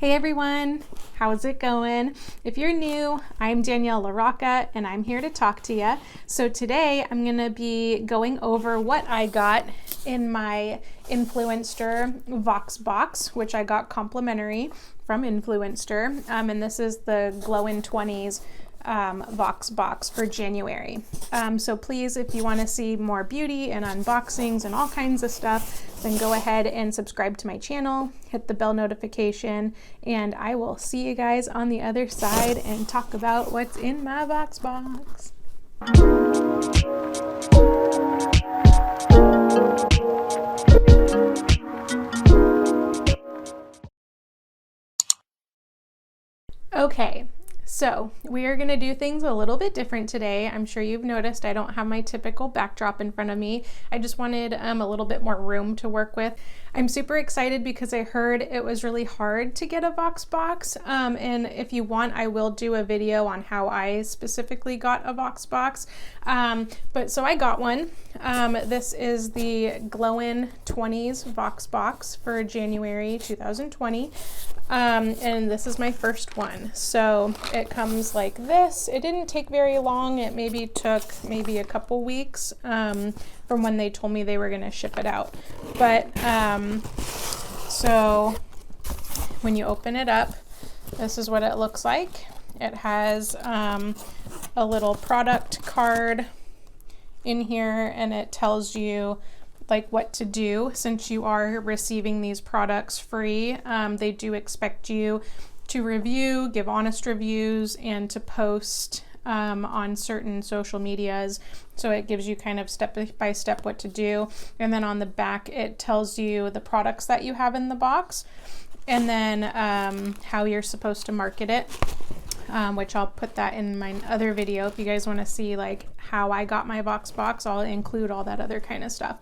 Hey everyone, how's it going? If you're new, I'm Danielle LaRocca and I'm here to talk to you. So today I'm going to be going over what I got in my Influenster Voxbox, which I got complimentary from Influenster. And this is the Glow in 20s Voxbox for January. So please, if you want to see more beauty and unboxings and all kinds of stuff, then go ahead and subscribe to my channel, hit the bell notification, and I will see you guys on the other side and talk about what's in my Voxbox. Okay. So we are going to do things a little bit different today. I'm sure you've noticed I don't have my typical backdrop in front of me. I just wanted a little bit more room to work with. I'm super excited because I heard it was really hard to get a Voxbox. And if you want, I will do a video on how I specifically got a Voxbox. But so I got one. This is the Glow in 20s Voxbox for January 2020. And this is my first one. So it comes like this. It didn't take very long. It maybe took a couple weeks from when they told me they were going to ship it out. But so when you open it up, this is what it looks like. It has a little product card in here, and it tells you like what to do since you are receiving these products free. They do expect you to review, give honest reviews, and to post on certain social medias. So it gives you kind of step by step what to do. And then on the back, it tells you the products that you have in the box, and then how you're supposed to market it. Which I'll put that in my other video. If you guys want to see like how I got my Voxbox, I'll include all that other kind of stuff.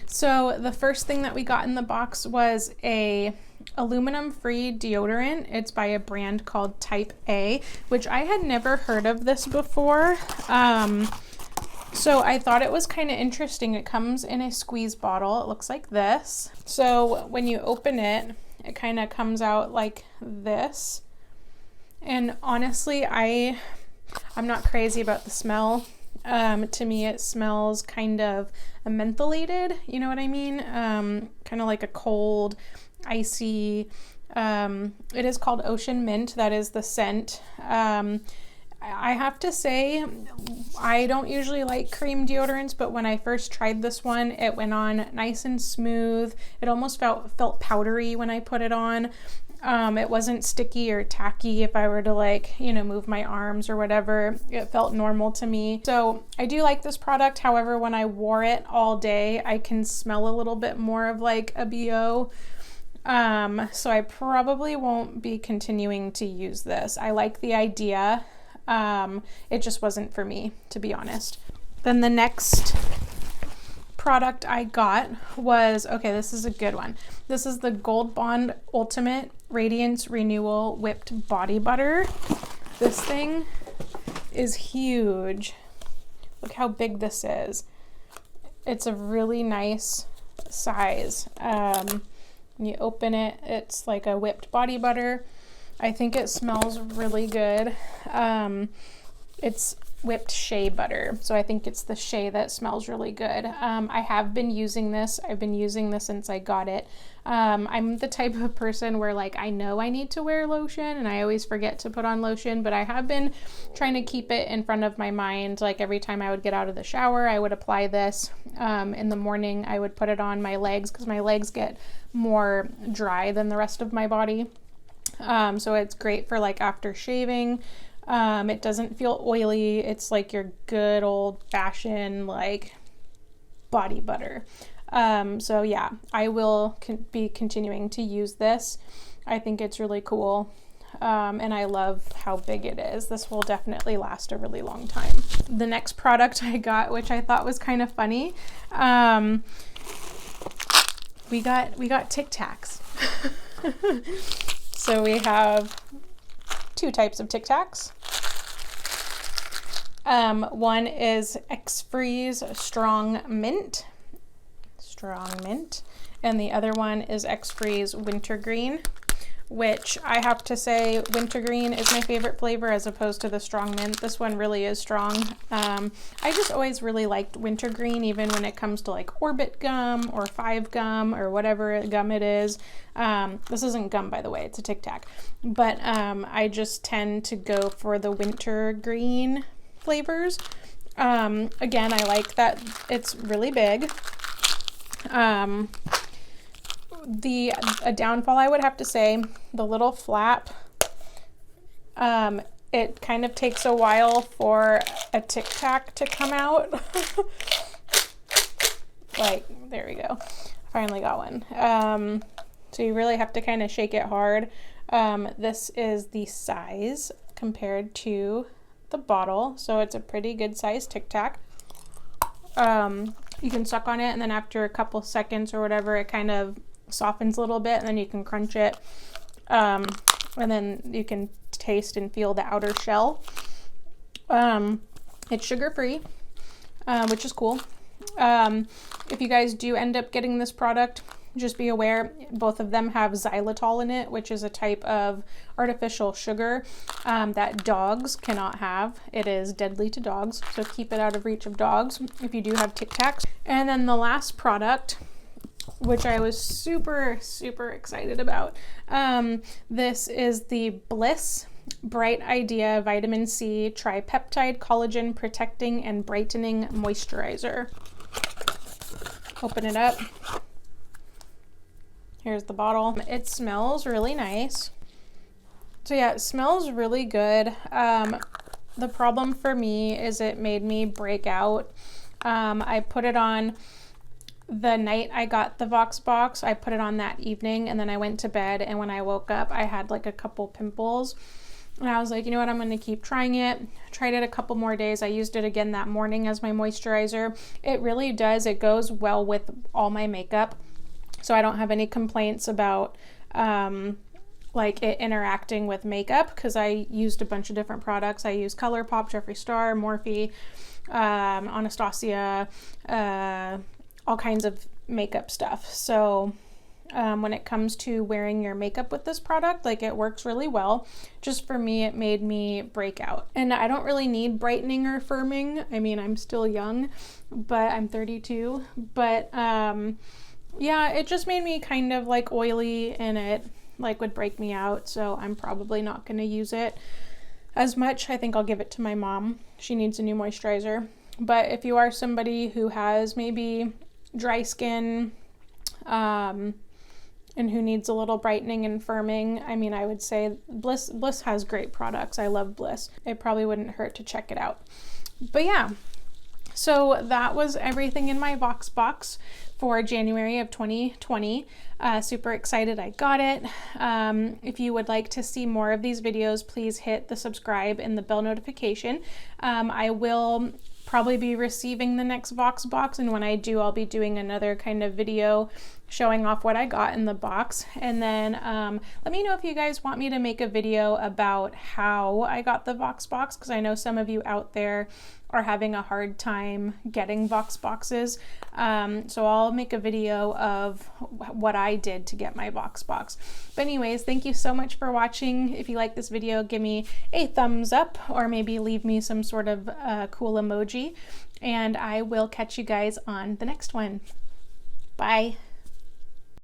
So the first thing that we got in the box was a aluminum-free deodorant. It's by a brand called Type A, which I had never heard of this before. So I thought it was kind of interesting. It comes in a squeeze bottle. It looks like this. So when you open it, it kind of comes out like this. And honestly, I'm not crazy about the smell. To me, it smells kind of mentholated, you know what I mean? Kind of like a cold, icy, it is called Ocean Mint. That is the scent. I have to say, I don't usually like cream deodorants, but when I first tried this one, it went on nice and smooth. It almost felt powdery when I put it on. It wasn't sticky or tacky if I were to like, you know, move my arms or whatever. It felt normal to me. So I do like this product. However, when I wore it all day, I can smell a little bit more of like a BO. So I probably won't be continuing to use this. I like the idea. It just wasn't for me, to be honest. Then the next product I got was, okay, this is a good one. This is the Gold Bond Ultimate Radiance Renewal Whipped Body Butter. This thing is huge. Look how big this is. It's a really nice size. When you open it, it's like a whipped body butter. I think it smells really good. It's whipped shea butter, so I think it's the shea that smells really good. I have been using this. I've been using this since I got it. I'm the type of person where like I know I need to wear lotion and I always forget to put on lotion, but I have been trying to keep it in front of my mind. Like every time I would get out of the shower, I would apply this. In the morning, I would put it on my legs because my legs get more dry than the rest of my body. So it's great for like after shaving. It doesn't feel oily. It's like your good old fashioned like body butter. So yeah, I will be continuing to use this. I think it's really cool. And I love how big it is. This will definitely last a really long time. The next product I got, which I thought was kind of funny, we got Tic Tacs. So we have two types of Tic Tacs. One is Jeffree's Strong Mint, and the other one is Jeffree's Wintergreen. which I have to say wintergreen is my favorite flavor as opposed to the strong mint. This one really is strong. I just always really liked wintergreen, even when it comes to like Orbit gum or 5 gum or whatever gum it is. This isn't gum, by the way, it's a Tic Tac. But I just tend to go for the wintergreen flavors. Again, I like that it's really big. A downfall I would have to say, the little flap, it kind of takes a while for a Tic Tac to come out. Like, there we go. Finally got one. So you really have to kind of shake it hard. This is the size compared to the bottle, so it's a pretty good size Tic Tac. You can suck on it, and then after a couple seconds or whatever, it kind of softens a little bit, and then you can crunch it, and then you can taste and feel the outer shell. It's sugar-free, which is cool. If you guys do end up getting this product, just be aware both of them have xylitol in it, which is a type of artificial sugar that dogs cannot have. It is deadly to dogs, so keep it out of reach of dogs if you do have Tic Tacs. And then the last product, which I was super excited about, this is the Bliss Bright Idea Vitamin C Tripeptide Collagen Protecting and Brightening Moisturizer. Open it up. Here's the bottle. It smells really nice. So yeah, it smells really good. The problem for me is it made me break out. I put it on the night I got the Voxbox. I put it on that evening, and then I went to bed, and when I woke up I had like a couple pimples, and I was like, you know what, I'm gonna keep trying it. Tried it a couple more days. I used it again that morning as my moisturizer. It really does, it goes well with all my makeup, so I don't have any complaints about like it interacting with makeup, because I used a bunch of different products. I used Colourpop, Jeffree Star, Morphe, Anastasia, all kinds of makeup stuff. So when it comes to wearing your makeup with this product, like, it works really well. Just for me, it made me break out. And I don't really need brightening or firming. I mean, I'm still young, but I'm 32. But yeah, it just made me kind of like oily, and it like would break me out. So I'm probably not going to use it as much. I think I'll give it to my mom. She needs a new moisturizer. But if you are somebody who has maybe dry skin, and who needs a little brightening and firming, I mean, I would say Bliss has great products. I love Bliss. It probably wouldn't hurt to check it out. But yeah, so that was everything in my Voxbox for January of 2020. Super excited I got it. If you would like to see more of these videos, please hit the subscribe and the bell notification. I will probably be receiving the next Voxbox, and when I do, I'll be doing another kind of video showing off what I got in the box. And then let me know if you guys want me to make a video about how I got the Voxbox, because I know some of you out there are having a hard time getting Voxboxes. So I'll make a video of what I did to get my Voxbox. But anyways, thank you so much for watching. If you like this video, give me a thumbs up, or maybe leave me some sort of cool emoji, and I will catch you guys on the next one. Bye.